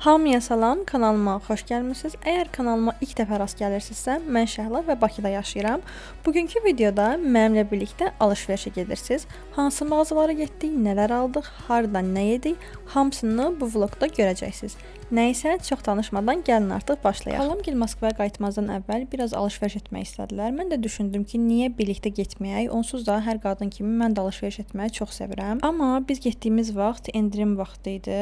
Hamıya salam, kanalıma xoş gəlmisiniz. Əgər kanalıma ilk dəfə rast gəlirsinizsə, mən Şəhla və Bakıda yaşayıram. Bugünkü videoda mənimlə birlikdə alış-verişə gedirsiniz. Hansı mağazalara getdik, nələr aldıq, hardan nə yedik, hamısını bu vloqda görəcəksiniz. Nəysə, çox danışmadan gəlin artıq başlayaq. Xalamgil Moskvaya qayıtmazdan əvvəl biraz alış-veriş etmək istədilər. Mən də düşündüm ki, niyə birlikdə getməyək? Onsuz da hər qadın kimi mən də alış-veriş etməyi çox sevirəm. Amma biz getdiyimiz vaxt endirim vaxtı idi.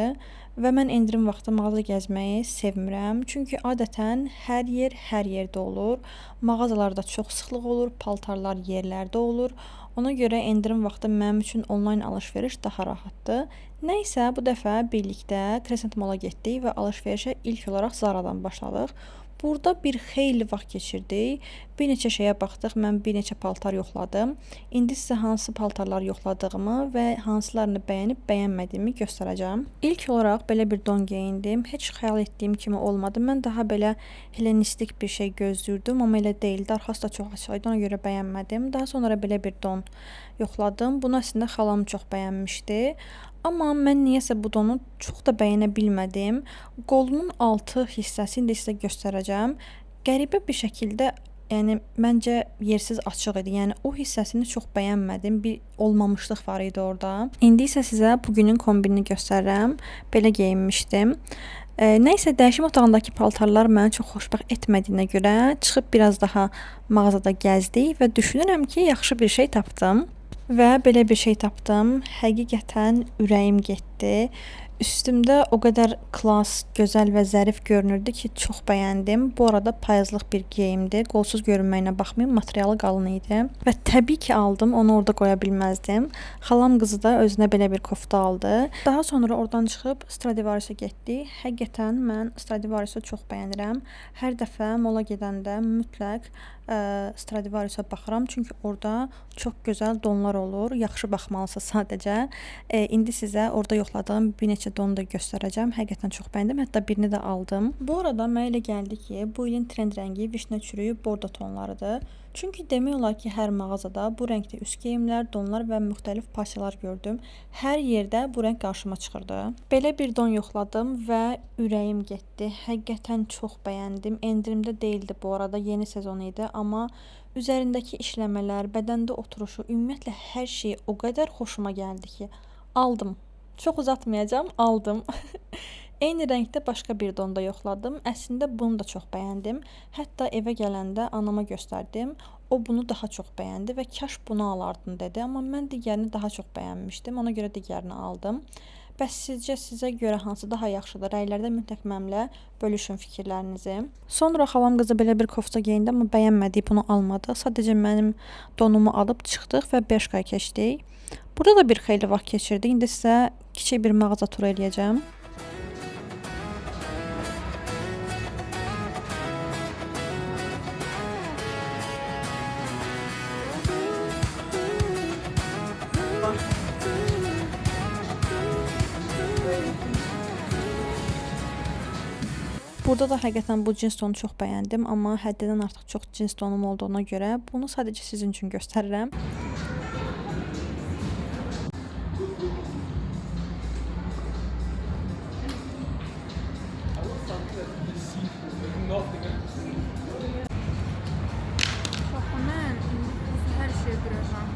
Və mən endirim vaxtı mağaza gəzməyi sevmirəm. Çünki adətən hər yer hər yerdə olur. Mağazalarda çox sıxlıq olur, paltarlar yerlərdə olur. Ona görə endirim vaxtı mənim üçün onlayn alış-veriş daha rahatdır. Nəysə, bu dəfə birlikdə Crescent Mall-a getdik və alış-verişə ilk olaraq Zara-dan başladıq. Burada bir xeyli vaxt keçirdik. Bir neçə şeyə baxdıq. Mən bir neçə paltar yoxladım. İndi sizə hansı paltarlar yoxladığımı və hansılarını bəyənib bəyənmədiyimi göstərəcəm. İlk olaraq belə bir don geyindim. Heç xəyal etdiyim kimi olmadı. Mən daha belə helenistik bir şey gözləyirdim, amma elə deyildi. Arxası da çox açıq idi, ona görə bəyənmədim. Daha sonra belə bir don yoxladım. Bunu əslində xalam çox bəyənmişdi. Amma mən niyəsə bu donu çox da bəyənə bilmədim. Qolunun altı hissəsi indi sizə göstərəcəm. Qəribə bir şəkildə, yəni məncə yersiz açıq idi. Yəni o hissəsini çox bəyənmədim. Bir olmamışlıq var idi orada. İndi isə sizə bugünün kombinini göstərirəm. Belə geyinmişdim. Nəysə, dəyişim otağındakı paltarlar məni çox xoşbəxt etmədiyinə görə çıxıb biraz daha mağazada gəzdik və düşünürəm ki, yaxşı bir şey tapdım. Və belə bir şey tapdım. Həqiqətən ürəyim getdi. Üstümdə o qədər klass, gözəl və zərif görünürdü ki, çox bəyəndim. Bu arada payızlıq bir geyimdir. Qolsuz görünməyinə baxmayın, materialı qalın idi. Və təbii ki aldım, onu orada qoya bilməzdim. Xalam qızı da özünə belə bir kofta aldı. Daha sonra oradan çıxıb Stradivariusa getdik. Həqiqətən mən Stradivariusu çox bəyənirəm. Hər dəfə mola gedəndə mütləq Stradivariusa baxıram, çünki orada çox gözəl donlar olur. Yaxşı baxmalısınız sadəcə. İndi sizə orada yoxladığım bir neçə donu da göstərəcəm. Həqiqətən çox bəyəndim. Hətta birini də aldım. Bu arada mənə elə gəldi ki, bu ilin trend rəngi vişnə çürüyü bordo tonlarıdır. Çünki demək olar ki, hər mağazada bu rəngdə üst geyimlər, donlar və müxtəlif parçalar gördüm. Hər yerdə bu rəng qarşıma çıxırdı. Belə bir don yoxladım və ürəyim getdi. Həqiqətən çox bəyəndim. Endirimdə deyildi bu arada, yeni sezon idi, amma üzərindəki işləmələr, bədəndə oturuşu, ümumiyyətlə hər şey o qədər xoşuma gəldi ki, aldım. Çox uzatmayacağam, aldım. Eyni rəngdə başqa bir don da yoxladım. Əslində bunu da çox bəyəndim. Hətta evə gələndə anama göstərdim. O bunu daha çox bəyəndi və kaş bunu alardın dedi. Amma mən digərini daha çox bəyənmişdim. Ona görə digərini aldım. Bəs sizə görə hansı daha yaxşıdır? Rəylərdə mütləq mənimlə bölüşün fikirlərinizi. Sonra xalam qızı belə bir kofta geyindi, amma bəyənmədik, bunu almadıq. Sadəcə mənim donumu alıb çıxdıq və Bershkaya keçdik. Burada da bir xeyli vaxt keçirdik. İndi sizə kiçik bir mağaza turu eləyəcəm. Burada da həqiqətən bu cins tonu çox bəyəndim, amma həddindən artıq çox cins donum olduğuna görə bunu sadəcə sizin üçün göstərirəm. Mən hər şeyə qıracağam.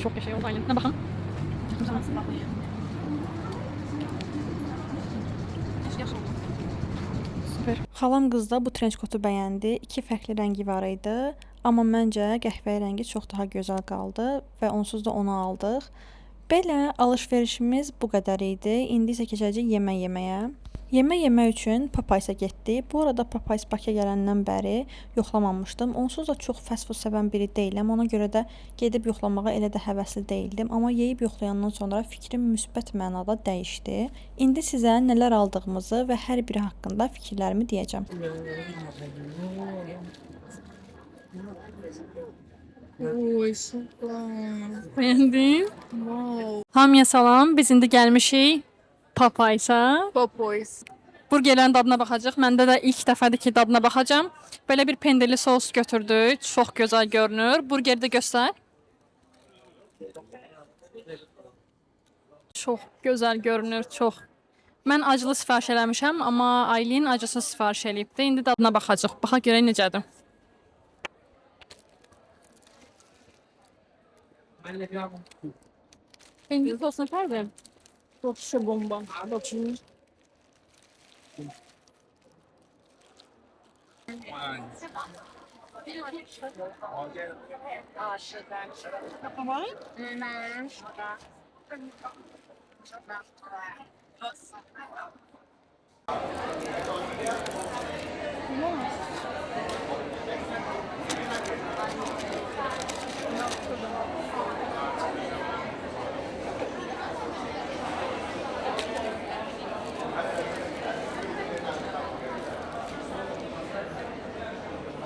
Çok yaşa yoldan yanına bakın. Süper. Xalam qız da bu trenç kotu bəyəndi. İki fərqli rəngi var idi. Amma məncə qəhvəyi rəngi çox daha gözəl qaldı və onsuz da onu aldıq. Belə alış-verişimiz bu qədər idi. İndi isə keçəcəyik yemək yeməyə. Yemək yemək üçün Popeyes'a getdik. Bu arada Popeyes Bakıya gələndən bəri yoxlamamışdım. Onsuz da çox fast food sevən biri deyiləm. Ona görə də gedib yoxlamağa elə də həvəsli deyildim. Amma yeyib yoxlayandan sonra fikrim müsbət mənada dəyişdi. İndi sizə nələr aldığımızı və hər biri haqqında fikirlərimi deyəcəm. Oy, süper. Beğendin? Wow. Hamıya salam. Biz indi gəlmişik Papaysa. Popoys. Burgerlərin dadına baxacağıq. Məndə də ilk dəfədir ki, dadına baxacağam. Belə bir pendirli sos götürdük. Çox gözəl görünür. Burgeri də göstər. Çox gözəl görünür, çox. Mən acılı sifariş eləmişəm, amma Aylin acısız sifariş eləyibdi. İndi dadına baxacağıq. Baxa görək necədir. Pendirli sos nətərdir? Çok şişe bomba. Bakayım.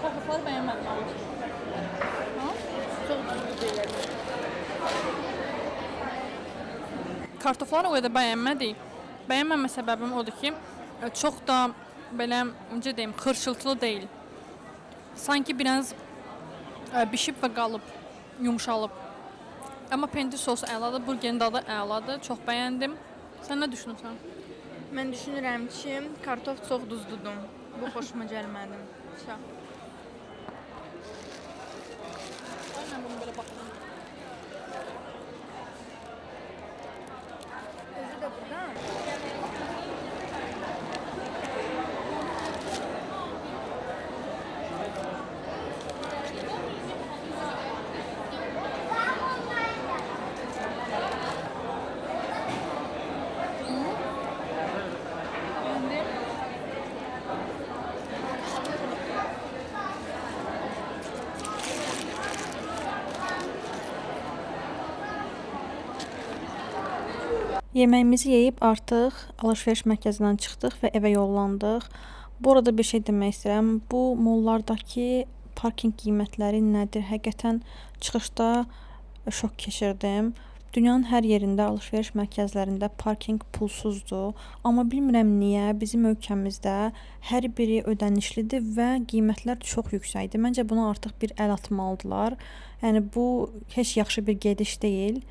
Kartofları beğenmedim ama. Çok tuzlu değil. Kartofları o qədər bəyənmədik. Bəyənməmə səbəbim odur ki, çox da belə necə deyim, xırçıltılı deyil. Sanki biraz bişib və qalıb, yumşalıb. Amma pendir sosu əladır, burgerin dadı əladır. Çox bəyəndim. Sən nə düşünürsən? Mən düşünürəm ki, kartof çox duzludur. Bu xoşuma gəlmədi. Şah. Mən bunu belə baxdım. Özü də burada. Yeməyimizi yeyib artıq alış-veriş mərkəzindən çıxdıq və evə yollandıq. Bu arada bir şey demək istəyirəm. Bu mollardakı parkinq qiymətləri nədir? Həqiqətən çıxışda şok keçirdim. Dünyanın hər yerində alış-veriş mərkəzlərində parkinq pulsuzdur. Amma bilmirəm niyə bizim ölkəmizdə hər biri ödənişlidir və qiymətlər çox yüksəkdir. Məncə buna artıq bir əl atmalıdılar. Yəni bu heç yaxşı bir gediş deyil.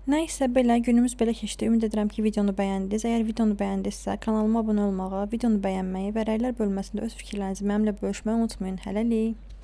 Nəysə belə günümüz belə keçdi. Ümid edirəm ki, videonu bəyəndiniz. Əgər videonu bəyəndinizsə, kanalıma abunə olmağı, videonu bəyənməyi və rəylər bölməsində öz fikirlərinizi mənimlə bölüşməyi unutmayın. Hələlik.